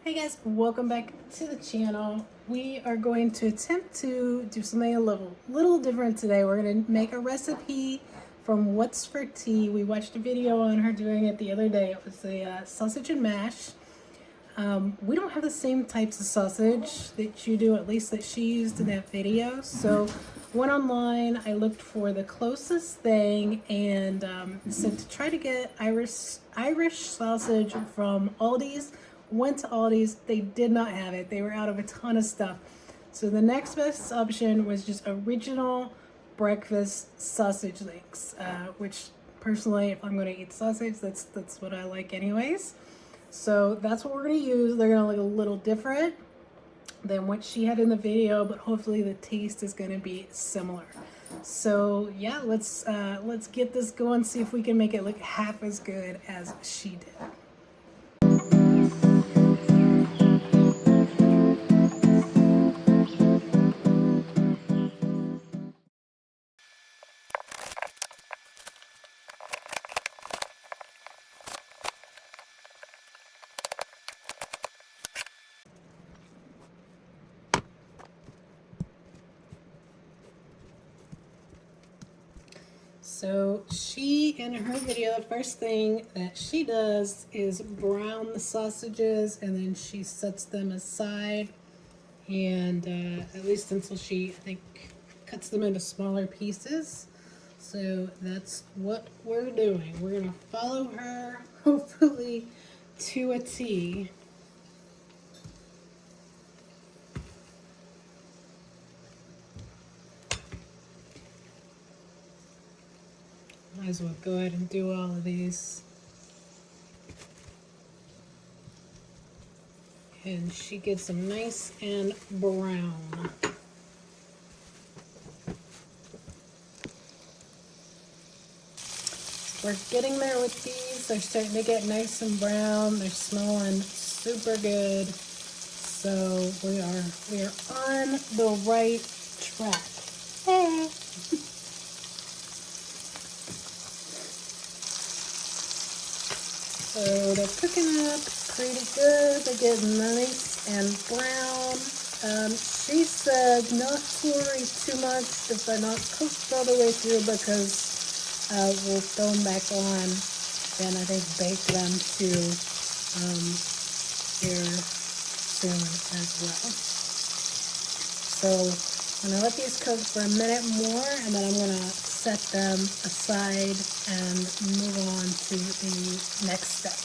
Hey guys, welcome back to the channel. We are going to attempt to do something a little different today. We're going to make a recipe from What's for Tea. We watched a video on her doing it the other day. It was a sausage and mash. We don't have the same types of sausage that you do, at least that she used in that video. So went online, I looked for the closest thing, and said to try to get Irish sausage from Aldi's. Went to Aldi's, they did not have it. They were out of a ton of stuff. So the next best option was just original breakfast sausage links, which personally, if I'm going to eat sausage, that's what I like anyways. So that's what we're going to use. They're going to look a little different than what she had in the video, but hopefully the taste is going to be similar. So yeah, let's get this going, see if we can make it look half as good as she did. So she, in her video, the first thing that she does is brown the sausages, and then she sets them aside, and at least until she, I think, cuts them into smaller pieces. So that's what we're doing. We're gonna follow her, hopefully, to a T. Might as well go ahead and do all of these. And she gets them nice and brown. We're getting there with these. They're starting to get nice and brown. They're smelling super good. So we are on the right track. Hey. So they're cooking up pretty good. They're getting nice and brown. She said not to worry too much if they're not cooked all the way through, because we'll throw them back on and I think bake them too here soon as well. So I'm going to let these cook for a minute more, and then I'm going to set them aside and move on to the next step.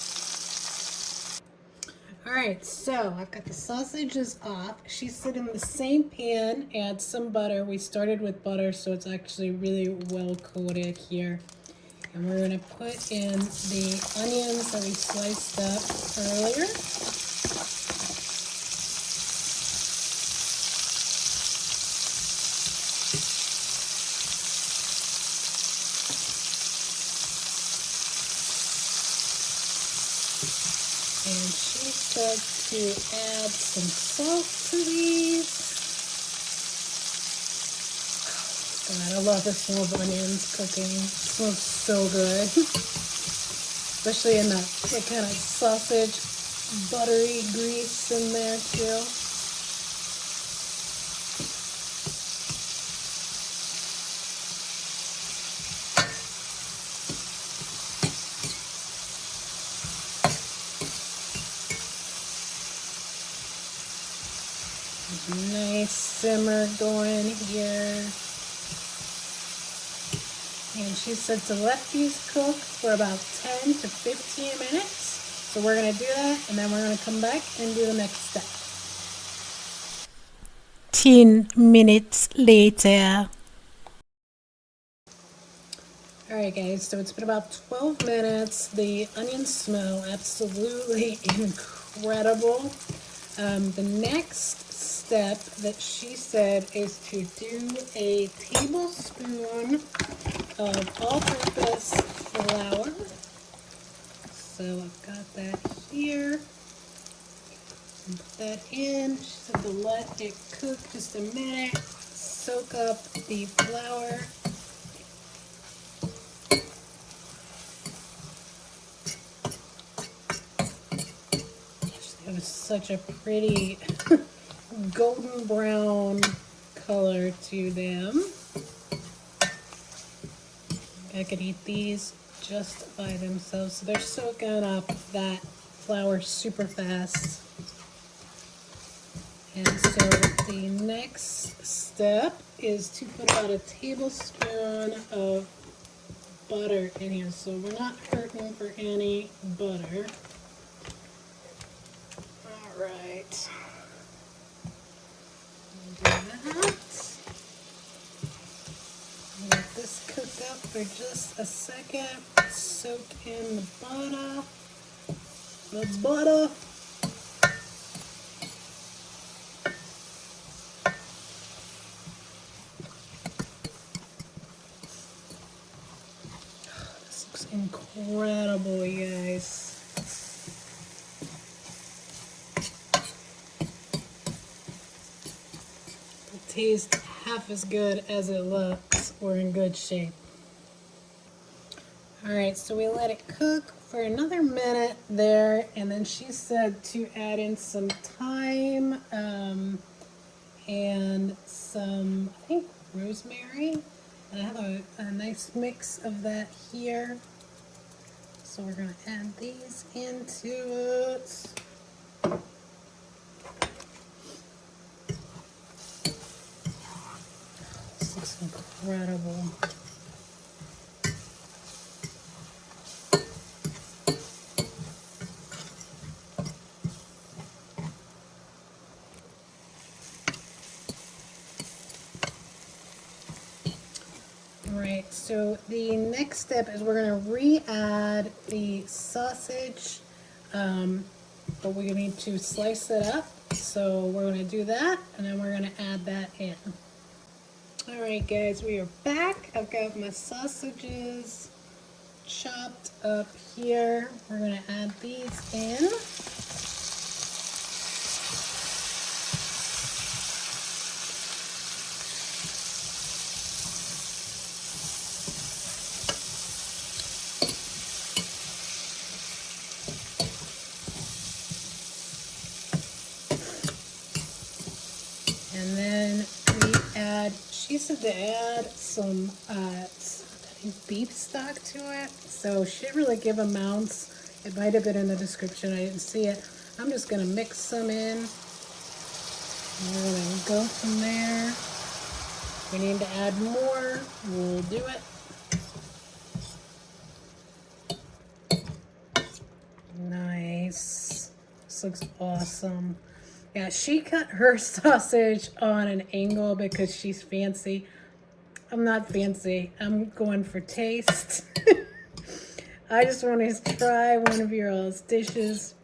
Alright, so I've got the sausages off. She said in the same pan, add some butter. We started with butter, so it's actually really well coated here. And we're going to put in the onions that we sliced up earlier. And she said to add some salt to these. God, I love the smell of onions cooking. It smells so good. Especially in that kind of sausage, buttery grease in there too. Nice simmer going here. And she said to let these cook for about 10 to 15 minutes. So we're going to do that, and then we're going to come back and do the next step. 10 minutes later. Alright guys, so it's been about 12 minutes. The onions smell absolutely incredible. The next step that she said is to do a tablespoon of all-purpose flour. So I've got that here. Put that in. She said to let it cook just a minute. Soak up the flour. It was such a pretty golden brown color to them. I could eat these just by themselves. So they're soaking up that flour super fast. And so the next step is to put about a tablespoon of butter in here. So we're not hurting for any butter. All right. Do that. Let this cook up for just a second. Soak in the butter. The butter. This looks incredible, you guys. It tastes half as good as it looks. We're in good shape. All right, so we let it cook for another minute there, and then she said to add in some thyme and some, I think, rosemary. And I have a nice mix of that here. So we're gonna add these into it. This looks incredible. Alright, so the next step is we're going to re-add the sausage, but we need to slice it up. So we're going to do that, and then we're going to add that in. Alright guys, we are back. I've got my sausages chopped up here. We're going to add these in. And then we add, she said to add some I think beef stock to it. So she didn't really give amounts. It might have been in the description. I didn't see it. I'm just going to mix some in. And we're going to go from there. If we need to add more, we'll do it. Nice. This looks awesome. Yeah, she cut her sausage on an angle because she's fancy. I'm not fancy. I'm going for taste. I just want to try one of your all's dishes.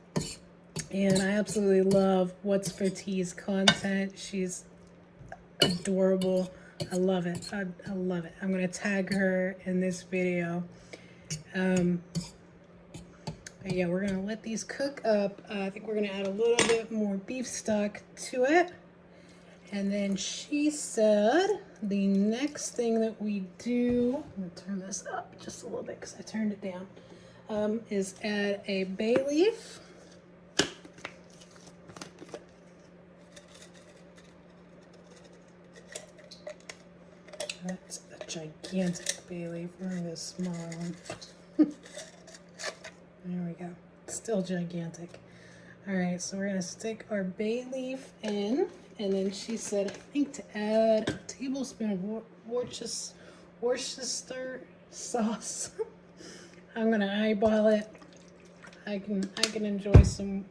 And I absolutely love What's for Tea's content. She's adorable. I love it. I love it. I'm going to tag her in this video. Yeah, we're going to let these cook up. I think we're going to add a little bit more beef stock to it. And then she said the next thing that we do, I'm going to turn this up just a little bit because I turned it down, is add a bay leaf. That's a gigantic bay leaf. We're going to get a smaller one. There we go. Still gigantic. All right, so we're gonna stick our bay leaf in, and then she said, I think to add a tablespoon of Worcestershire sauce. I'm gonna eyeball it. I can enjoy some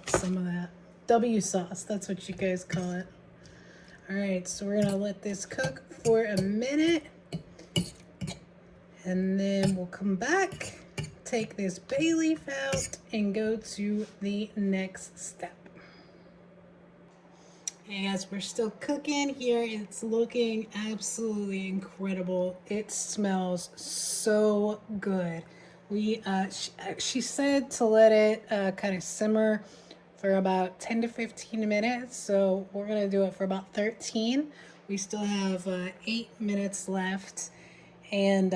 of that. W sauce, that's what you guys call it. All right, so we're gonna let this cook for a minute, and then we'll come back. Take this bay leaf out and go to the next step. And as we're still cooking here, it's looking absolutely incredible. It smells so good. She said to let it kind of simmer for about 10 to 15 minutes. So we're gonna do it for about 13. We still have 8 minutes left. And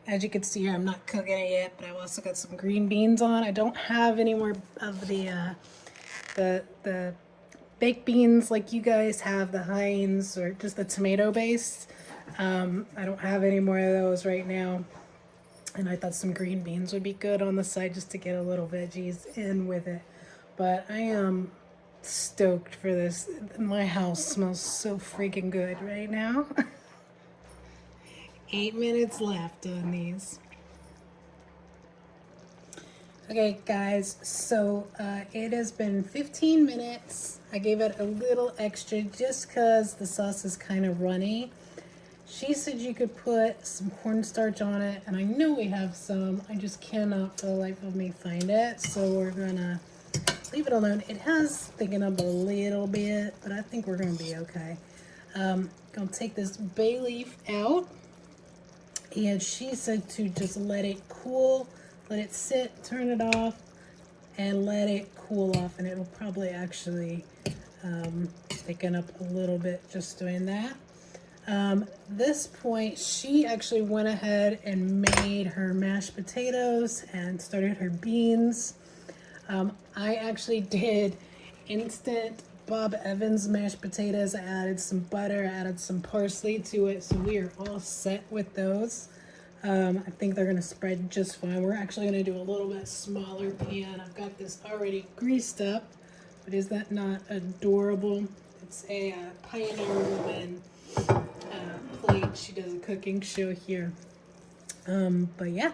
as you can see here, I'm not cooking it yet, but I've also got some green beans on. I don't have any more of the the baked beans like you guys have, the Heinz or just the tomato based. I don't have any more of those right now. And I thought some green beans would be good on the side just to get a little veggies in with it. But I am stoked for this. My house smells so freaking good right now. 8 minutes left on these. Okay guys, so it has been 15 minutes. I gave it a little extra just because the sauce is kind of runny. She said you could put some cornstarch on it, and I know we have some. I just cannot for the life of me find it, so we're gonna leave it alone. It has thickened up a little bit, but I think we're gonna be okay. Gonna take this bay leaf out, and she said to just let it cool, let it sit, turn it off, and let it cool off, and it'll probably actually thicken up a little bit just doing that. This point, she actually went ahead and made her mashed potatoes and started her beans. I actually did instant Bob Evans mashed potatoes. I added some butter, added some parsley to it, so we are all set with those. I think they're gonna spread just fine. We're actually gonna do a little bit smaller pan. I've got this already greased up, but is that not adorable? It's a Pioneer Woman plate. She does a cooking show here. But yeah,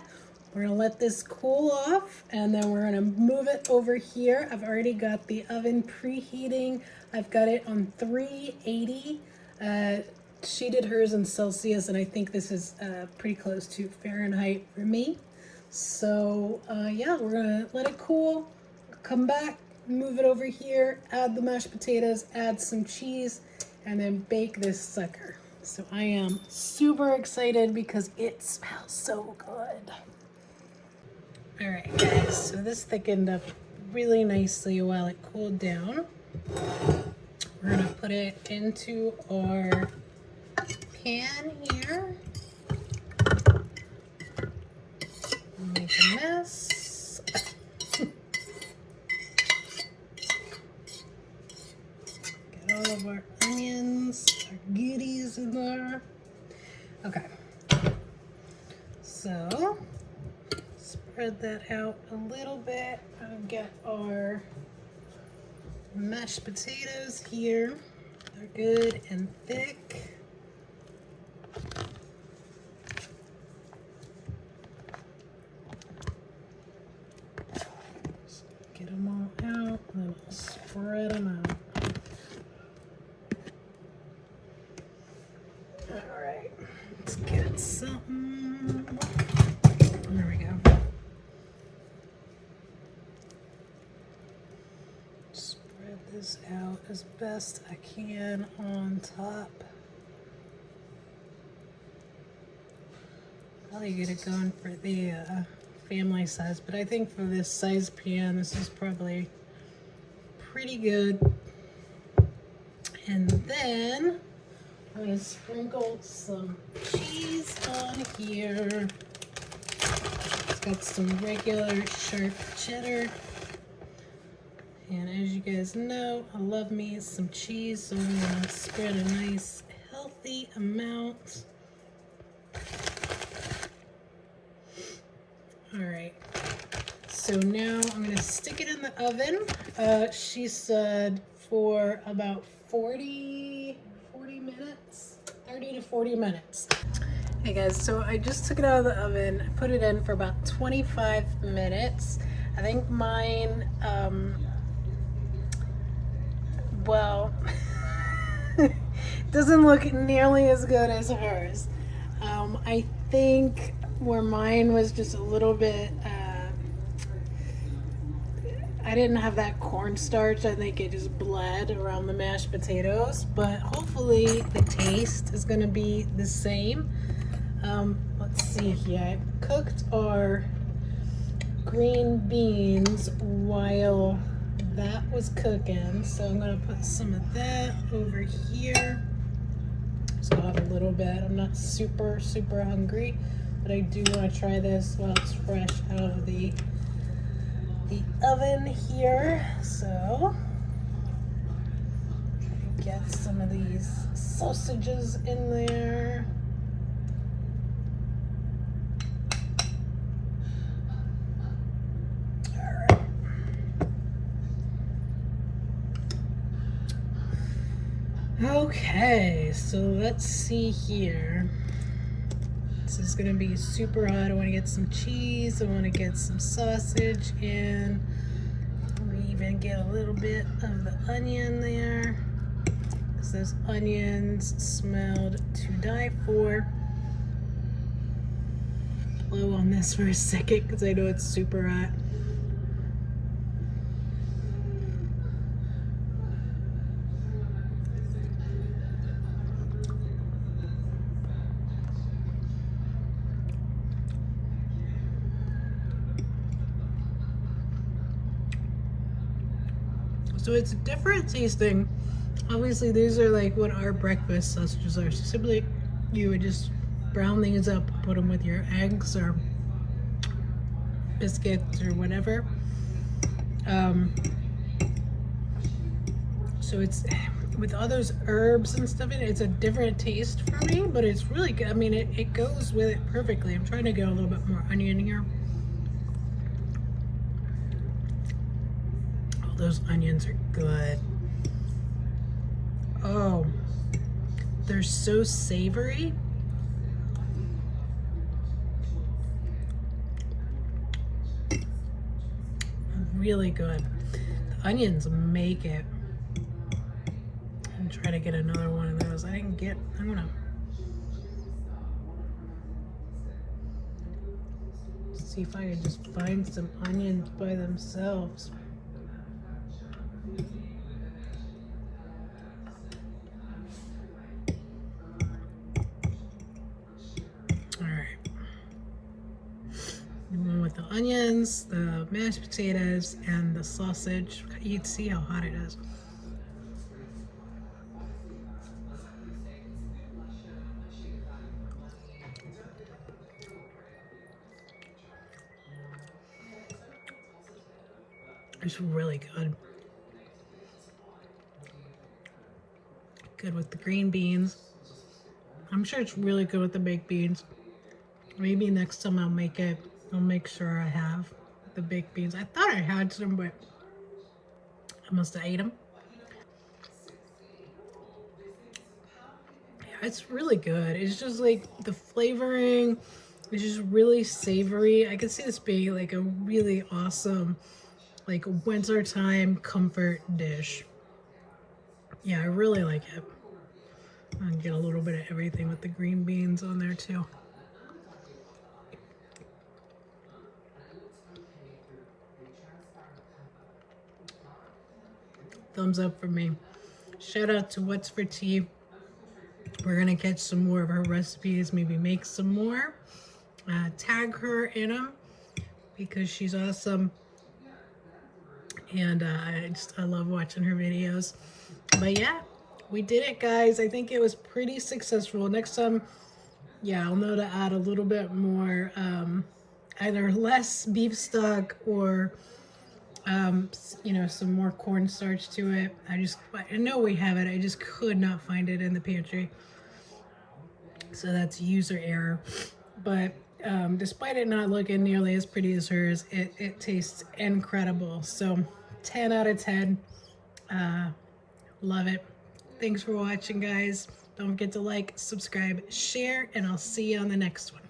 we're gonna let this cool off, and then we're gonna move it over here. I've already got the oven preheating. I've got it on 380. She did hers in Celsius, and I think this is pretty close to Fahrenheit for me. So yeah, we're gonna let it cool, come back, move it over here, add the mashed potatoes, add some cheese, and then bake this sucker. So I am super excited because it smells so good. All right, guys, so this thickened up really nicely while it cooled down. We're gonna put it into our pan here. Make a mess. Get all of our onions, our goodies in there. Okay. So, spread that out a little bit and get our mashed potatoes here. They're good and thick. Get them all out, and then I'll spread them out. All right, let's get something. There we go. Spread this out as best I can on top. Probably get it going for the family size, but I think for this size pan, this is probably pretty good. And then I'm gonna sprinkle some cheese on here. It's got some regular sharp cheddar. And as you guys know, I love me some cheese, so I'm gonna spread a nice healthy amount. All right, so now I'm gonna stick it in the oven. She said for about 40 minutes, 30 to 40 minutes. Hey guys, so I just took it out of the oven, put it in for about 25 minutes. I think mine, well, doesn't look nearly as good as hers. I think where mine was just a little bit, I didn't have that cornstarch. I think it just bled around the mashed potatoes, but hopefully the taste is gonna be the same. Let's see here. I cooked our green beans while that was cooking, so I'm gonna put some of that over here. Just got a little bit. I'm not super hungry, but I do want to try this while it's fresh out of the oven here. So get some of these sausages in there. Okay, so let's see here. This is gonna be super hot. I wanna get some cheese, I wanna get some sausage in. We even get a little bit of the onion there. Because those onions smelled to die for. Blow on this for a second because I know it's super hot. So it's different tasting. Obviously, these are like what our breakfast sausages are. So simply, you would just brown these up, put them with your eggs or biscuits or whatever. So it's with all those herbs and stuff in it, it's a different taste for me, but it's really good. I mean, it goes with it perfectly. I'm trying to get a little bit more onion here. Oh, those onions are good. Oh, they're so savory. Really good. The onions make it. I'm trying to get another one of those. I didn't get, I'm gonna see if I can just find some onions by themselves. All right. The one with the onions, the mashed potatoes, and the sausage. You can see how hot it is. It's really good. Good with the green beans. I'm sure it's really good with the baked beans. Maybe next time I'll make it, I'll make sure I have the baked beans. I thought I had some, but I must have ate them. Yeah, it's really good. It's just like the flavoring is just really savory. I could see this being like a really awesome, like wintertime comfort dish. Yeah, I really like it. I get a little bit of everything with the green beans on there too. Thumbs up for me. Shout out to What's for Tea. We're gonna catch some more of her recipes, maybe make some more. Tag her in them because she's awesome. And I love watching her videos. But yeah, we did it, guys. I think it was pretty successful. Next time, yeah, I'll know to add a little bit more, either less beef stock or some more cornstarch to it. I know we have it. I just could not find it in the pantry. So that's user error. But despite it not looking nearly as pretty as hers, it tastes incredible. So 10 out of 10. Love it. Thanks for watching, guys. Don't forget to like, subscribe, share, and I'll see you on the next one.